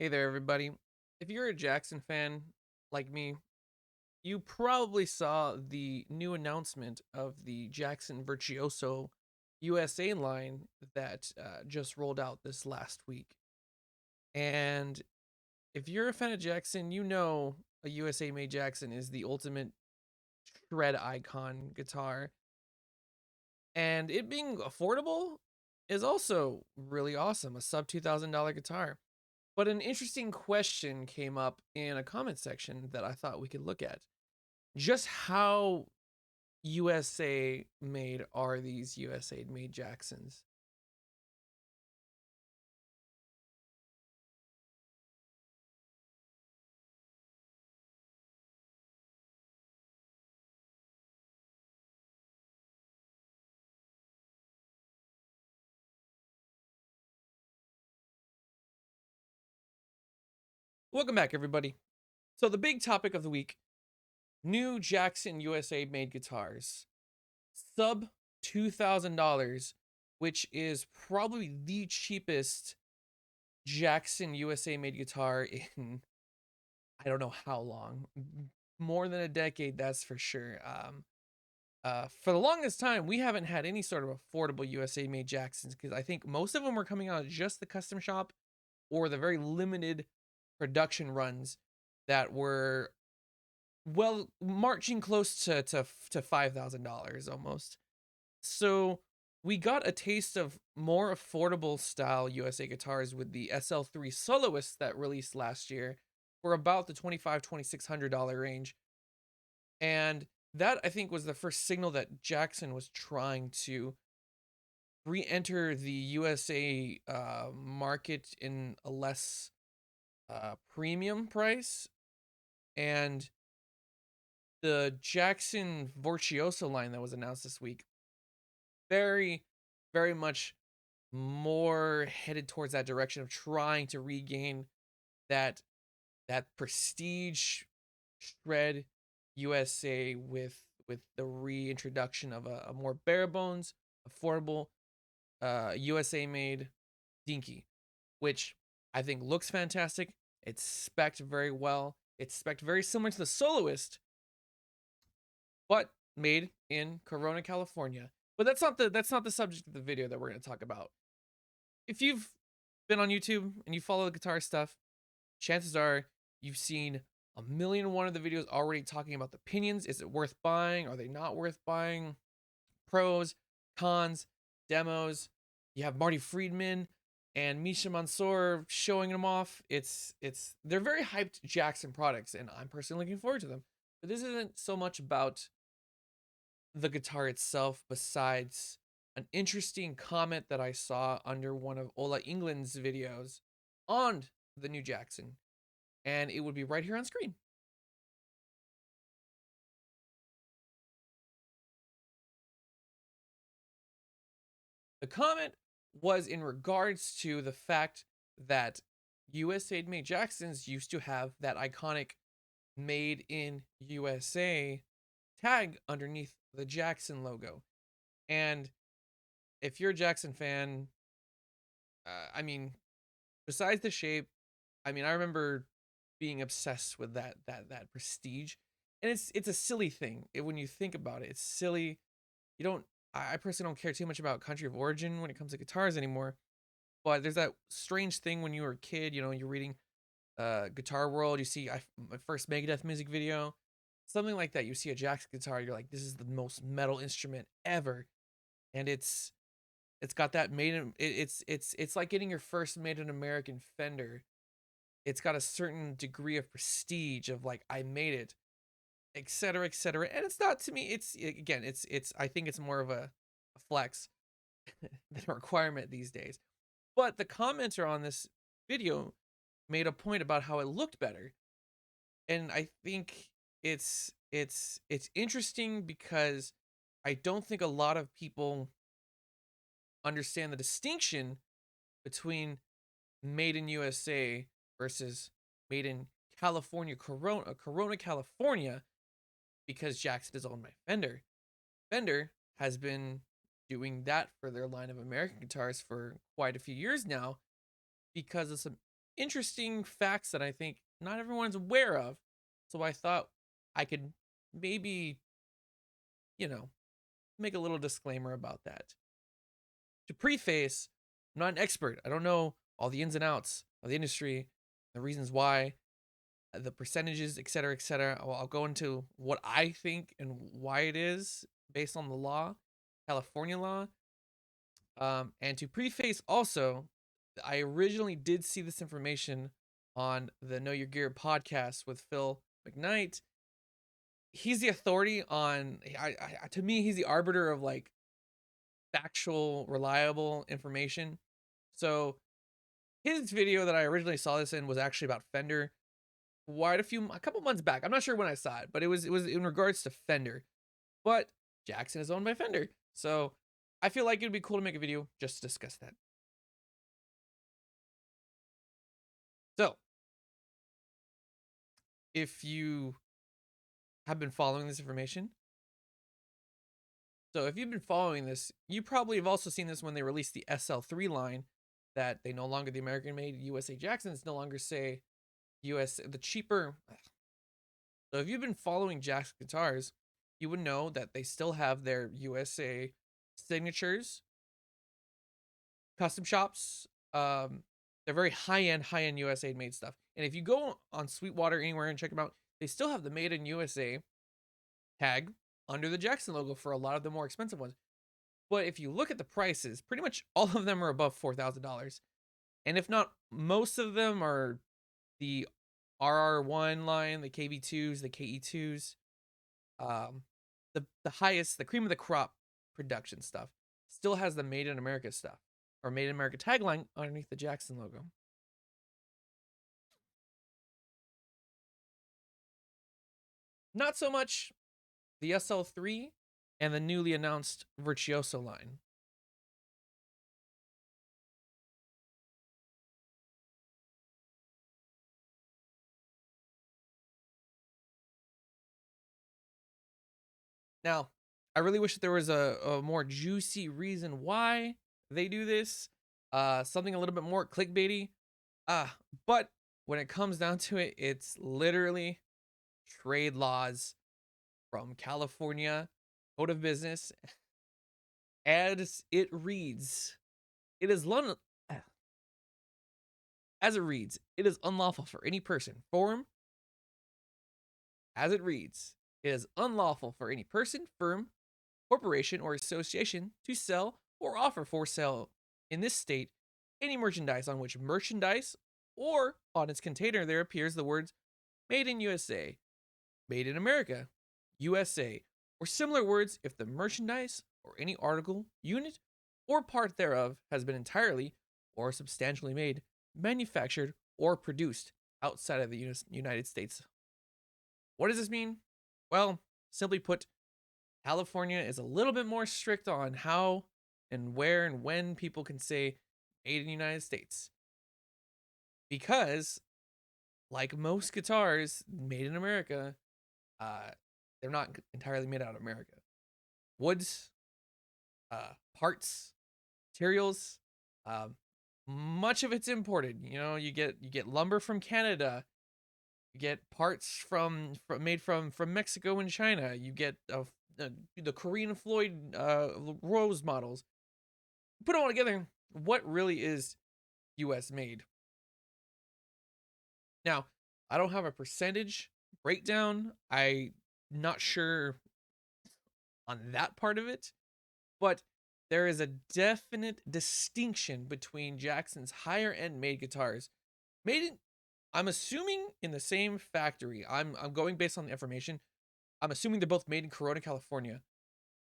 Hey there, everybody. If you're a Jackson fan like me, you probably saw the new announcement of the Jackson Virtuoso USA line that just rolled out this last week. And if you're a fan of Jackson, you know a USA made Jackson is the ultimate shred icon guitar. And it being affordable is also really awesome, a sub $2,000 guitar. But an interesting question came up in a comment section that I thought we could look at. Just how USA made are these USA made Jacksons? Welcome back, everybody. So, the big topic of the week, new Jackson USA made guitars. Sub $2,000, which is probably the cheapest Jackson USA made guitar in I don't know how long. More than a decade, that's for sure. For the longest time, we haven't had any sort of affordable USA made Jacksons because I think most of them were coming out of just the custom shop or the very limited production runs that were well marching close to $5,000 almost. So we got a taste of more affordable style USA guitars with the SL3 Soloist that released last year for about the $2,500 to $2,600 range. And that I think was the first signal that Jackson was trying to re-enter the USA market in a less premium price. And the Jackson Virtuoso line that was announced this week, very, very much more headed towards that direction of trying to regain that that prestige shred USA with the reintroduction of a more bare bones, affordable USA made dinky, which I think looks fantastic. It's spec'd very well. It's spec'd very similar to the Soloist, but made in Corona, California. But that's not the subject of the video that we're going to talk about. If you've been on YouTube and you follow the guitar stuff, chances are you've seen a million and one of the videos already talking about the opinions. Is it worth buying? Are they not worth buying? Pros, cons, demos. You have Marty Friedman and Misha Mansour showing them off. It's they're very hyped Jackson products, and I'm personally looking forward to them. But this isn't so much about the guitar itself, besides an interesting comment that I saw under one of Ola England's videos on the new Jackson, and it would be right here on screen. The comment was in regards to the fact that USA made Jacksons used to have that iconic made in USA tag underneath the Jackson logo. And if you're a Jackson fan, I mean, besides the shape, I mean, I remember being obsessed with that prestige. And it's a silly thing. When you think about it, it's silly. You don't I personally don't care too much about country of origin when it comes to guitars anymore. But there's that strange thing when you were a kid, you're reading Guitar World, you see my first Megadeth music video, something like that. You see a Jackson guitar, you're like, this is the most metal instrument ever, and it's got that made in it's like getting your first made in American Fender. It's got a certain degree of prestige of like I made it, etc., etc. And it's not to me. It's again, it's I think it's more of a flex than a requirement these days. But the commenter on this video made a point about how it looked better. And I think it's interesting because I don't think a lot of people understand the distinction between made in USA versus made in California, Corona, California, because Jackson is owned by Fender. Fender has been doing that for their line of American guitars for quite a few years now because of some interesting facts that I think not everyone's aware of. So I thought I could maybe, you know, make a little disclaimer about that. To preface, I'm not an expert. I don't know all the ins and outs of the industry, the reasons why, the percentages, et cetera, et cetera. I'll go into what I think and why it is based on the law, California law. And to preface also, I originally did see this information on the Know Your Gear podcast with Phil McKnight. He's the authority on, to me, he's the arbiter of like factual, reliable information. So his video that I originally saw this in was actually about Fender. A couple months back. I'm not sure when I saw it, but it was in regards to Fender. But Jackson is owned by Fender, so I feel like it'd be cool to make a video just to discuss that. So if you have been following this information, so if you've been following this, you probably have also seen this when they released the SL3 line, that they no longer the American-made USA Jacksons no longer say US the cheaper. So if you've been following Jackson guitars, you would know that they still have their USA signatures, custom shops. They're very high end USA made stuff. And if you go on Sweetwater anywhere and check them out, they still have the Made in USA tag under the Jackson logo for a lot of the more expensive ones. But if you look at the prices, pretty much all of them are above $4,000. And if not, most of them are the RR1 line, the KV2s, the KE2s, the highest, the cream of the crop production stuff still has the Made in America stuff or Made in America tagline underneath the Jackson logo. Not so much the SL3 and the newly announced Virtuoso line. Now, I really wish that there was a more juicy reason why they do this, something a little bit more clickbaity. But when it comes down to it, it's literally trade laws from California Code of Business. As it reads, it is as it reads, it is unlawful for any person, firm, as it reads, it is unlawful for any person, firm, corporation, or association to sell or offer for sale in this state any merchandise on which merchandise or on its container there appears the words Made in USA, Made in America, USA, or similar words if the merchandise or any article, unit, or part thereof has been entirely or substantially made, manufactured, or produced outside of the United States. What does this mean? Well, simply put, California is a little bit more strict on how and where and when people can say made in the United States. Because, like most guitars made in America, uh, they're not entirely made out of America. Woods, parts, materials, um, much of it's imported. You know, you get lumber from Canada, you get parts from made from Mexico and China. You get the Korean Floyd Rose models. Put it all together, what really is U.S. made? Now, I don't have a percentage breakdown. I'm not sure on that part of it, but there is a definite distinction between Jackson's higher end made guitars, made in, I'm assuming in the same factory. I'm going based on the information. I'm assuming they're both made in Corona, California,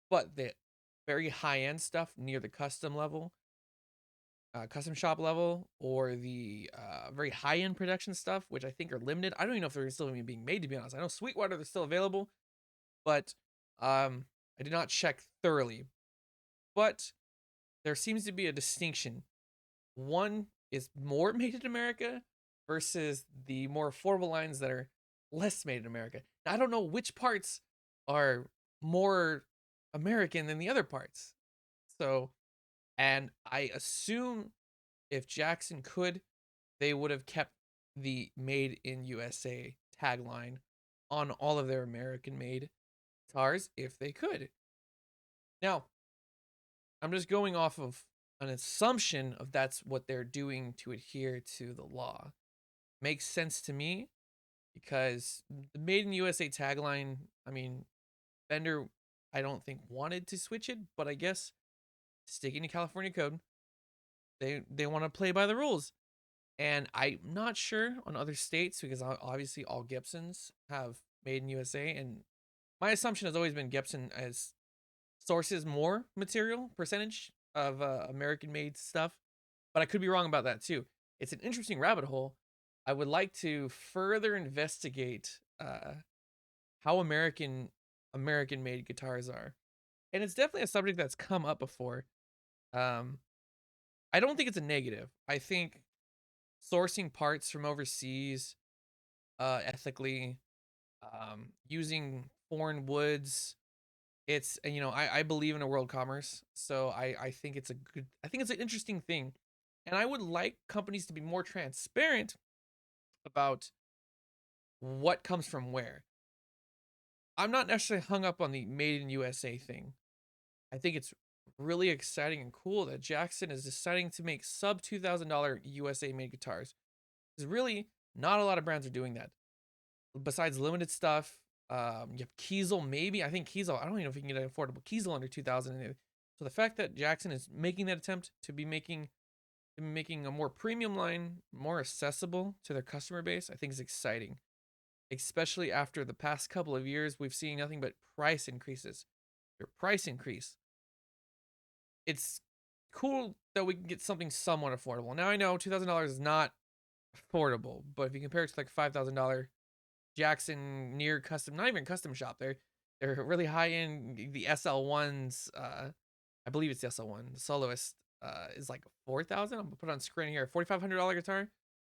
but the very high end stuff near the custom shop level, or the very high end production stuff, which I think are limited. I don't even know if they're still even being made, to be honest. I know Sweetwater they're still available, but I did not check thoroughly. But there seems to be a distinction. One is more made in America versus the more affordable lines that are less made in America. Now, I don't know which parts are more American than the other parts. So, and I assume if Jackson could they would have kept the Made in USA tagline on all of their American made guitars if they could. Now, I'm just going off of an assumption of that's what they're doing to adhere to the law. Makes sense to me because the Made in USA tagline, I mean, Fender, I don't think wanted to switch it, but I guess sticking to California code, they want to play by the rules. And I'm not sure on other states because obviously all Gibsons have Made in USA, and my assumption has always been Gibson as sources more material percentage of American made stuff, but I could be wrong about that too. It's an interesting rabbit hole. I would like to further investigate how American made guitars are, and it's definitely a subject that's come up before. Um, I don't think it's a negative. I think sourcing parts from overseas, ethically, using foreign woods, it's I believe in a world commerce, so I think it's a good I think it's an interesting thing, and I would like companies to be more transparent about what comes from where. I'm not necessarily hung up on the made in USA thing. I think it's really exciting and cool that Jackson is deciding to make sub $2,000 USA made guitars. Because really, not a lot of brands are doing that. Besides limited stuff, you have Kiesel, maybe. I think Kiesel, I don't even know if you can get an affordable Kiesel under 2,000. So the fact that Jackson is making that attempt to be making a more premium line more accessible to their customer base, I think is exciting. Especially after the past couple of years, we've seen nothing but price increases. Their price increase. It's cool that we can get something somewhat affordable. Now I know $2,000 is not affordable, but if you compare it to like $5,000 Jackson near custom, not even custom shop, they're really high end. The SL1s, I believe it's the SL1. The soloist is like 4,000. I'm gonna put it on screen here. $4,500 guitar,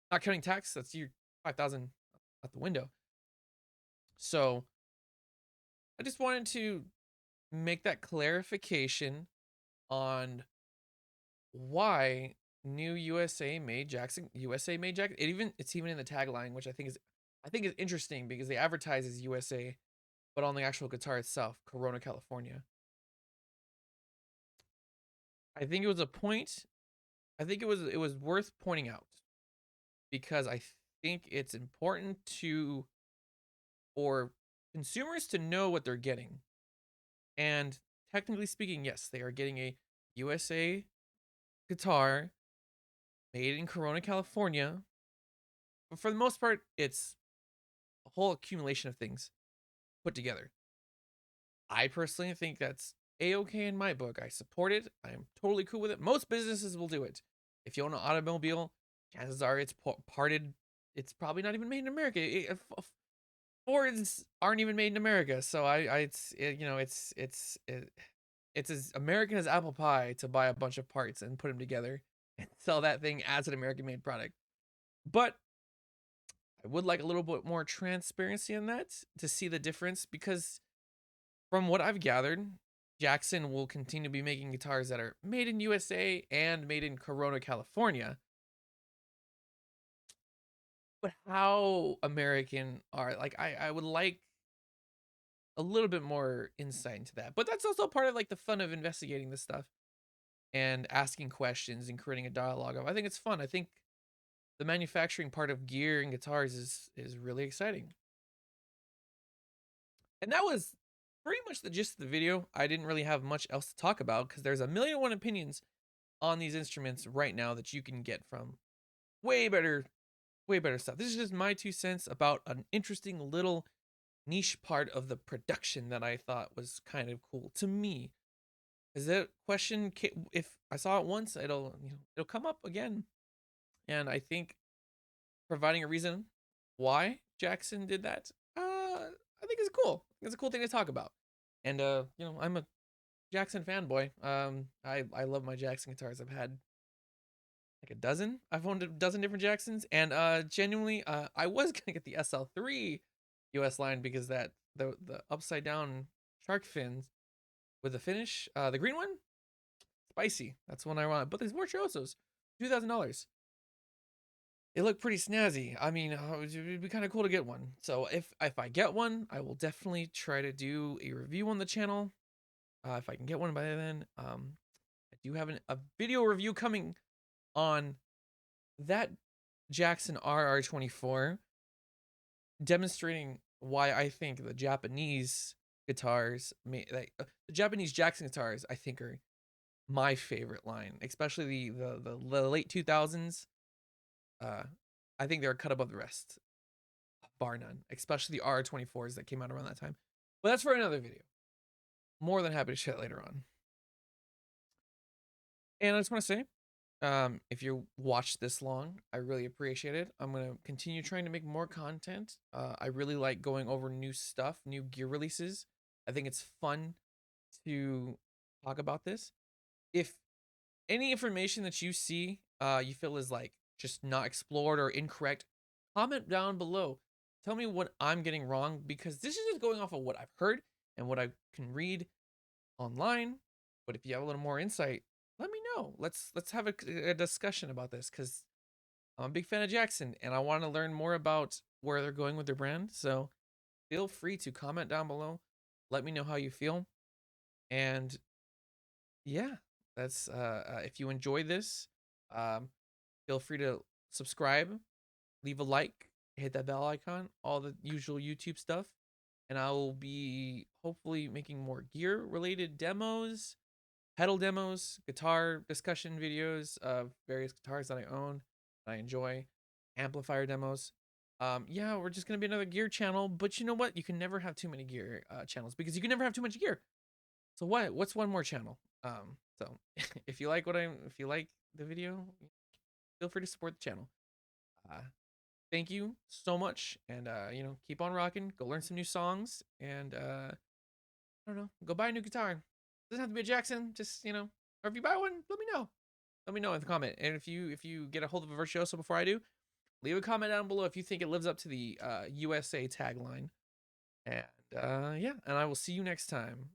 not counting tax. That's your 5,000 out the window. So I just wanted to make that clarification on why new USA made Jackson. It's even in the tagline, which I think is interesting because they advertise as USA, but on the actual guitar itself, Corona, California. I think it was a point. I think it was worth pointing out because I think it's important to for consumers to know what they're getting. And technically speaking, yes, they are getting a USA guitar made in Corona, California. But for the most part, it's a whole accumulation of things put together. I personally think that's a-okay in my book. I support it. I'm totally cool with it. Most businesses will do it. If you own an automobile, chances are it's parted. It's probably not even made in America. Fords aren't even made in America, so it's as American as apple pie to buy a bunch of parts and put them together and sell that thing as an American-made product. But I would like a little bit more transparency in that to see the difference because from what I've gathered, Jackson will continue to be making guitars that are made in USA and made in Corona, California. But how American are I would like a little bit more insight into that. But that's also part of like the fun of investigating this stuff and asking questions and creating a dialogue of. I think it's fun. I think the manufacturing part of gear and guitars is really exciting. And that was pretty much the gist of the video. I didn't really have much else to talk about because there's a million and one opinions on these instruments right now that you can get from way better, way better stuff. This is just my 2 cents about an interesting little niche part of the production that I thought was kind of cool to me. Is that question? If I saw it once, it'll come up again, and I think providing a reason why Jackson did that, I think is cool. It's a cool thing to talk about, and I'm a Jackson fanboy. I love my Jackson guitars. I've had like a dozen. I've owned a dozen different Jacksons, and genuinely, I was gonna get the SL3 US line because the upside down shark fins with the finish, the green one, spicy. That's one I want. But there's Virtuosos, $2,000. It looked pretty snazzy. I mean, it'd be kind of cool to get one. So if I get one, I will definitely try to do a review on the channel. If I can get one by then, I do have a video review coming on that Jackson RR24, demonstrating why I think the Japanese guitars, the Japanese Jackson guitars, I think are my favorite line, especially the late 2000s. Uh, I think they're cut above the rest, bar none, especially the R24s that came out around that time. But that's for another video. More than happy to share that later on. And I just want to say, if you watched this long, I really appreciate it. I'm gonna continue trying to make more content. I really like going over new stuff, new gear releases. I think it's fun to talk about this. If any information that you see, you feel is like just not explored or incorrect, comment down below. Tell me what I'm getting wrong, because this is just going off of what I've heard and what I can read online. But if you have a little more insight, let me know. Let's have a discussion about this, because I'm a big fan of Jackson and I want to learn more about where they're going with their brand. So feel free to comment down below. Let me know how you feel. And yeah, that's if you enjoy this, um, feel free to subscribe, leave a like, hit that bell icon, all the usual YouTube stuff. And I will be hopefully making more gear related demos, pedal demos, guitar discussion videos of various guitars that I own, that I enjoy, amplifier demos. Yeah, we're just gonna be another gear channel, but you know what? You can never have too many gear channels, because you can never have too much gear. So what's one more channel? So if you like if you like the video, feel free to support the channel. Uh, thank you so much, and keep on rocking. Go learn some new songs, and I don't know, go buy a new guitar. Doesn't have to be a Jackson, just or if you buy one, let me know. Let me know in the comment. And if you get a hold of a Virtuoso before I do, leave a comment down below if you think it lives up to the USA tagline. And yeah, and I will see you next time.